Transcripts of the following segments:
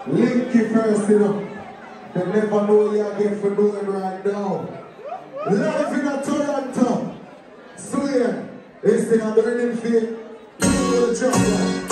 Linky First, you know. They never know you again for doing right now. Live in Toronto. Sweden. This thing I'm doing in field. You will jump on.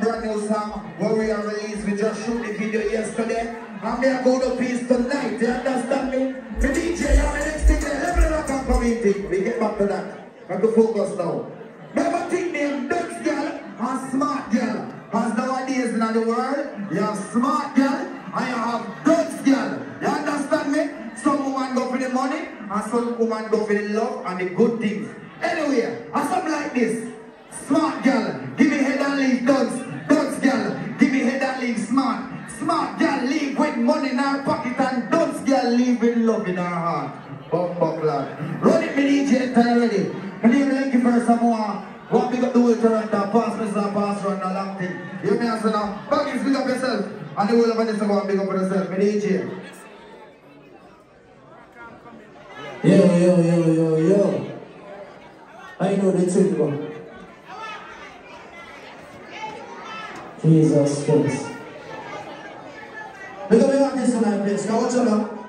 Brand new song where we are released. We just shoot the video yesterday and we are going to piece tonight. You understand me? The DJ, I'm the next thing there. Let me rock and community. We get back to that. I have to focus now. Never think them Dutch girl and smart girl. As nowadays in the world, you have smart girl and you have Dutch girl. You understand me? Some woman go for the money and some woman go for the love and the good things. Anyway, and something like this. Smart girl, give me head and leave Dutch. Dutch girl, give me head and leave smart. Smart girl, leave with money in her pocket and Dutch girl, leave with love in her heart. Bumbuck lad. Run it, me DJ, tell ready. My name is Linky First, some more. What we got to do with Toronto, pass me some pass run a long thing. You may answer now. Baggins, big up yourself. And the whole of this go and big up for yourself, my DJ. Yo. I know the truth, bro. Jesus Christ. We're going to be on this tonight, please. Now, watch out now.